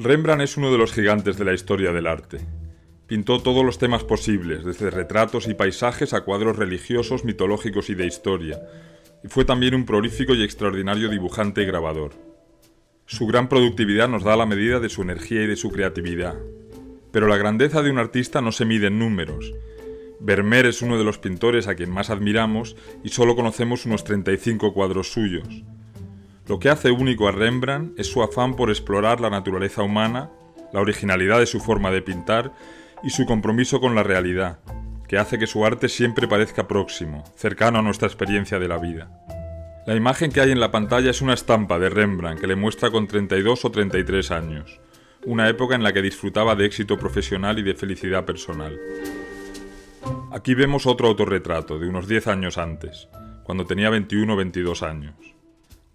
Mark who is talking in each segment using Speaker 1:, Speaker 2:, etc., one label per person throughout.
Speaker 1: Rembrandt es uno de los gigantes de la historia del arte. Pintó todos los temas posibles, desde retratos y paisajes a cuadros religiosos, mitológicos y de historia, y fue también un prolífico y extraordinario dibujante y grabador. Su gran productividad nos da la medida de su energía y de su creatividad. Pero la grandeza de un artista no se mide en números. Vermeer es uno de los pintores a quien más admiramos y solo conocemos unos 35 cuadros suyos. Lo que hace único a Rembrandt es su afán por explorar la naturaleza humana, la originalidad de su forma de pintar y su compromiso con la realidad, que hace que su arte siempre parezca próximo, cercano a nuestra experiencia de la vida. La imagen que hay en la pantalla es una estampa de Rembrandt que le muestra con 32 o 33 años, una época en la que disfrutaba de éxito profesional y de felicidad personal. Aquí vemos otro autorretrato de unos 10 años antes, cuando tenía 21 o 22 años.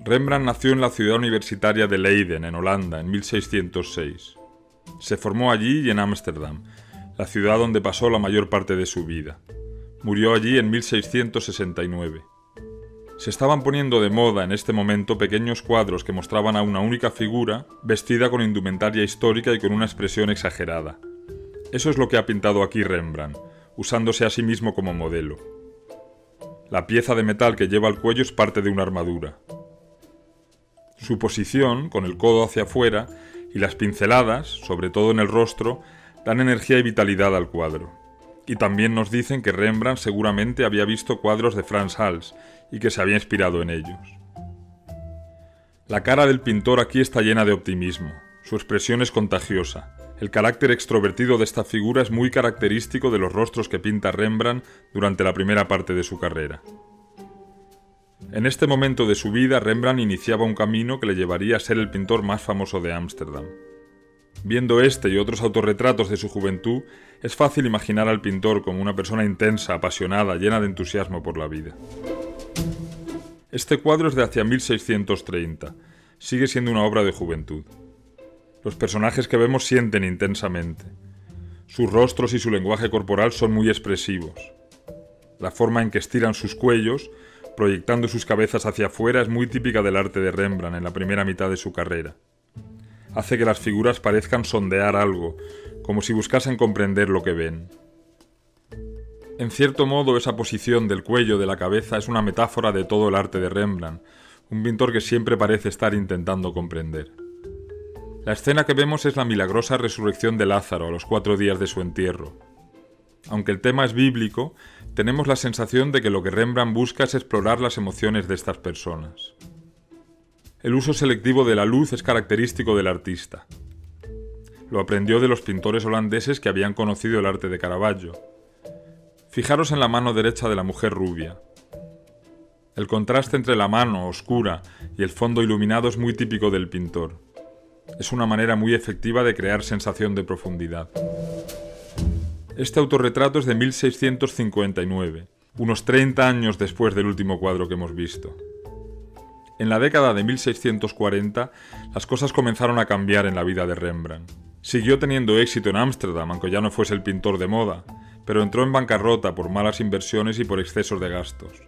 Speaker 1: Rembrandt nació en la ciudad universitaria de Leiden, en Holanda, en 1606. Se formó allí y en Ámsterdam, la ciudad donde pasó la mayor parte de su vida. Murió allí en 1669. Se estaban poniendo de moda en este momento pequeños cuadros que mostraban a una única figura, vestida con indumentaria histórica y con una expresión exagerada. Eso es lo que ha pintado aquí Rembrandt, usándose a sí mismo como modelo. La pieza de metal que lleva al cuello es parte de una armadura. Su posición, con el codo hacia afuera, y las pinceladas, sobre todo en el rostro, dan energía y vitalidad al cuadro. Y también nos dicen que Rembrandt seguramente había visto cuadros de Frans Hals y que se había inspirado en ellos. La cara del pintor aquí está llena de optimismo, su expresión es contagiosa. El carácter extrovertido de esta figura es muy característico de los rostros que pinta Rembrandt durante la primera parte de su carrera. En este momento de su vida, Rembrandt iniciaba un camino que le llevaría a ser el pintor más famoso de Ámsterdam. Viendo este y otros autorretratos de su juventud, es fácil imaginar al pintor como una persona intensa, apasionada, llena de entusiasmo por la vida. Este cuadro es de hacia 1630. Sigue siendo una obra de juventud. Los personajes que vemos sienten intensamente. Sus rostros y su lenguaje corporal son muy expresivos. La forma en que estiran sus cuellos, proyectando sus cabezas hacia afuera, es muy típica del arte de Rembrandt en la primera mitad de su carrera. Hace que las figuras parezcan sondear algo, como si buscasen comprender lo que ven. En cierto modo, esa posición del cuello de la cabeza es una metáfora de todo el arte de Rembrandt, un pintor que siempre parece estar intentando comprender. La escena que vemos es la milagrosa resurrección de Lázaro a los 4 días de su entierro. Aunque el tema es bíblico, tenemos la sensación de que lo que Rembrandt busca es explorar las emociones de estas personas. El uso selectivo de la luz es característico del artista. Lo aprendió de los pintores holandeses que habían conocido el arte de Caravaggio. Fijaros en la mano derecha de la mujer rubia. El contraste entre la mano oscura y el fondo iluminado es muy típico del pintor. Es una manera muy efectiva de crear sensación de profundidad. Este autorretrato es de 1659, unos 30 años después del último cuadro que hemos visto. En la década de 1640, las cosas comenzaron a cambiar en la vida de Rembrandt. Siguió teniendo éxito en Ámsterdam, aunque ya no fuese el pintor de moda, pero entró en bancarrota por malas inversiones y por excesos de gastos.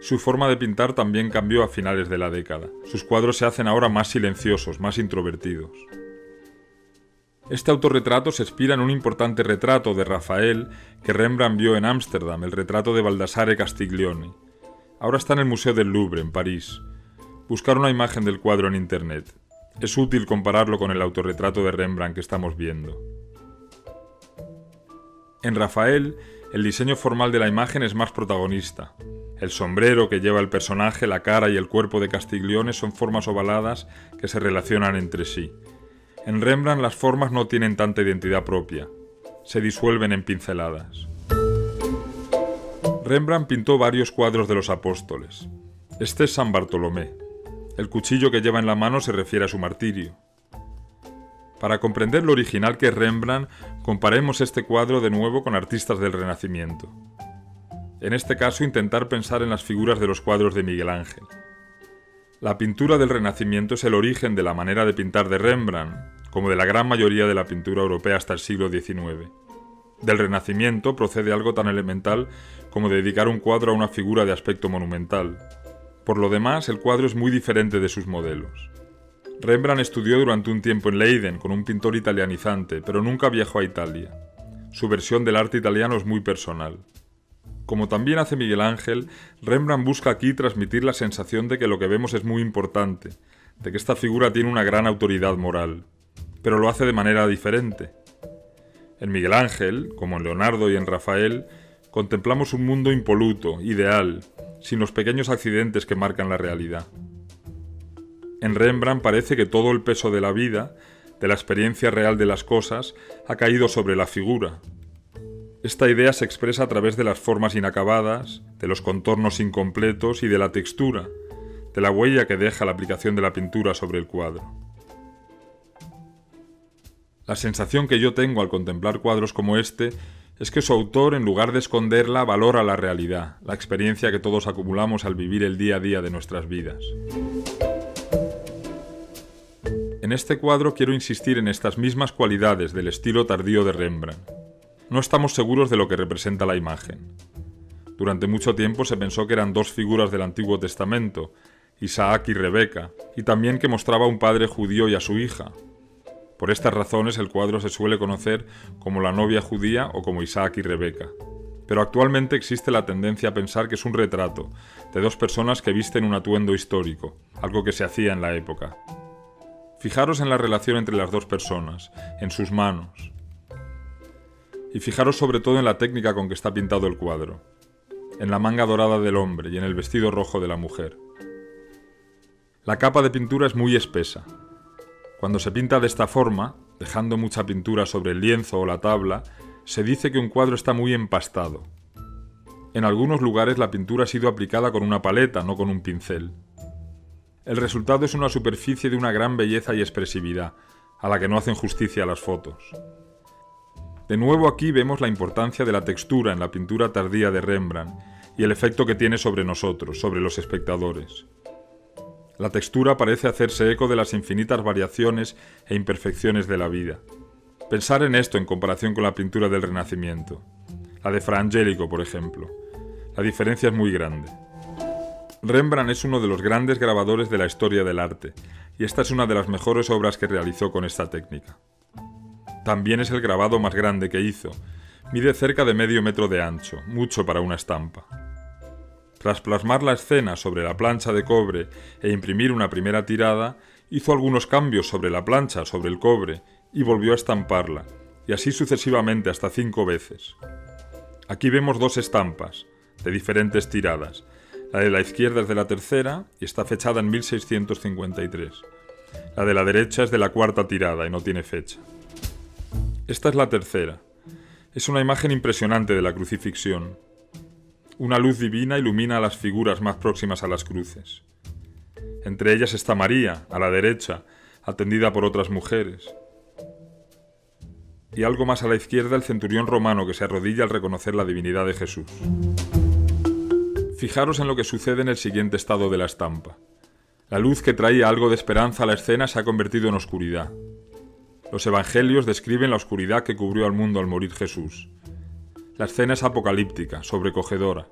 Speaker 1: Su forma de pintar también cambió a finales de la década. Sus cuadros se hacen ahora más silenciosos, más introvertidos. Este autorretrato se inspira en un importante retrato de Rafael que Rembrandt vio en Ámsterdam, el retrato de Baldassare Castiglione. Ahora está en el Museo del Louvre, en París. Buscar una imagen del cuadro en internet. Es útil compararlo con el autorretrato de Rembrandt que estamos viendo. En Rafael, el diseño formal de la imagen es más protagonista. El sombrero que lleva el personaje, la cara y el cuerpo de Castiglione son formas ovaladas que se relacionan entre sí. En Rembrandt las formas no tienen tanta identidad propia, se disuelven en pinceladas. Rembrandt pintó varios cuadros de los apóstoles. Este es San Bartolomé. El cuchillo que lleva en la mano se refiere a su martirio. Para comprender lo original que es Rembrandt, comparemos este cuadro de nuevo con artistas del Renacimiento. En este caso, intentar pensar en las figuras de los cuadros de Miguel Ángel. La pintura del Renacimiento es el origen de la manera de pintar de Rembrandt, como de la gran mayoría de la pintura europea hasta el siglo XIX. Del Renacimiento procede algo tan elemental como dedicar un cuadro a una figura de aspecto monumental. Por lo demás, el cuadro es muy diferente de sus modelos. Rembrandt estudió durante un tiempo en Leiden con un pintor italianizante, pero nunca viajó a Italia. Su versión del arte italiano es muy personal. Como también hace Miguel Ángel, Rembrandt busca aquí transmitir la sensación de que lo que vemos es muy importante, de que esta figura tiene una gran autoridad moral, pero lo hace de manera diferente. En Miguel Ángel, como en Leonardo y en Rafael, contemplamos un mundo impoluto, ideal, sin los pequeños accidentes que marcan la realidad. En Rembrandt parece que todo el peso de la vida, de la experiencia real de las cosas, ha caído sobre la figura. Esta idea se expresa a través de las formas inacabadas, de los contornos incompletos y de la textura, de la huella que deja la aplicación de la pintura sobre el cuadro. La sensación que yo tengo al contemplar cuadros como este es que su autor, en lugar de esconderla, valora la realidad, la experiencia que todos acumulamos al vivir el día a día de nuestras vidas. En este cuadro quiero insistir en estas mismas cualidades del estilo tardío de Rembrandt. No estamos seguros de lo que representa la imagen. Durante mucho tiempo se pensó que eran dos figuras del Antiguo Testamento, Isaac y Rebeca, y también que mostraba a un padre judío y a su hija. Por estas razones el cuadro se suele conocer como la novia judía o como Isaac y Rebeca. Pero actualmente existe la tendencia a pensar que es un retrato de dos personas que visten un atuendo histórico, algo que se hacía en la época. Fijaros en la relación entre las dos personas, en sus manos. Y fijaros sobre todo en la técnica con que está pintado el cuadro, en la manga dorada del hombre y en el vestido rojo de la mujer. La capa de pintura es muy espesa. Cuando se pinta de esta forma, dejando mucha pintura sobre el lienzo o la tabla, se dice que un cuadro está muy empastado. En algunos lugares la pintura ha sido aplicada con una paleta, no con un pincel. El resultado es una superficie de una gran belleza y expresividad, a la que no hacen justicia las fotos. De nuevo aquí vemos la importancia de la textura en la pintura tardía de Rembrandt y el efecto que tiene sobre nosotros, sobre los espectadores. La textura parece hacerse eco de las infinitas variaciones e imperfecciones de la vida. Pensar en esto en comparación con la pintura del Renacimiento, la de Fra Angelico, por ejemplo. La diferencia es muy grande. Rembrandt es uno de los grandes grabadores de la historia del arte, y esta es una de las mejores obras que realizó con esta técnica. También es el grabado más grande que hizo. Mide cerca de medio metro de ancho, mucho para una estampa. Tras plasmar la escena sobre la plancha de cobre e imprimir una primera tirada, hizo algunos cambios sobre la plancha, sobre el cobre, y volvió a estamparla, y así sucesivamente hasta 5 veces. Aquí vemos dos estampas, de diferentes tiradas. La de la izquierda es de la tercera y está fechada en 1653. La de la derecha es de la cuarta tirada y no tiene fecha. Esta es la tercera. Es una imagen impresionante de la crucifixión. Una luz divina ilumina a las figuras más próximas a las cruces. Entre ellas está María, a la derecha, atendida por otras mujeres. Y algo más a la izquierda el centurión romano que se arrodilla al reconocer la divinidad de Jesús. Fijaros en lo que sucede en el siguiente estado de la estampa. La luz que traía algo de esperanza a la escena se ha convertido en oscuridad. Los evangelios describen la oscuridad que cubrió al mundo al morir Jesús. La escena es apocalíptica, sobrecogedora.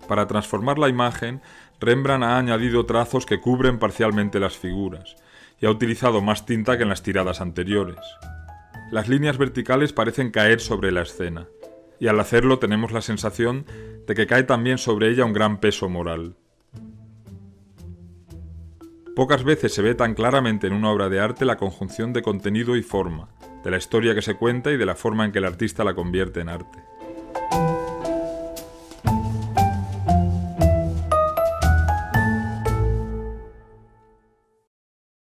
Speaker 1: Para transformar la imagen, Rembrandt ha añadido trazos que cubren parcialmente las figuras y ha utilizado más tinta que en las tiradas anteriores. Las líneas verticales parecen caer sobre la escena, y al hacerlo tenemos la sensación de que cae también sobre ella un gran peso moral. Pocas veces se ve tan claramente en una obra de arte la conjunción de contenido y forma, de la historia que se cuenta y de la forma en que el artista la convierte en arte.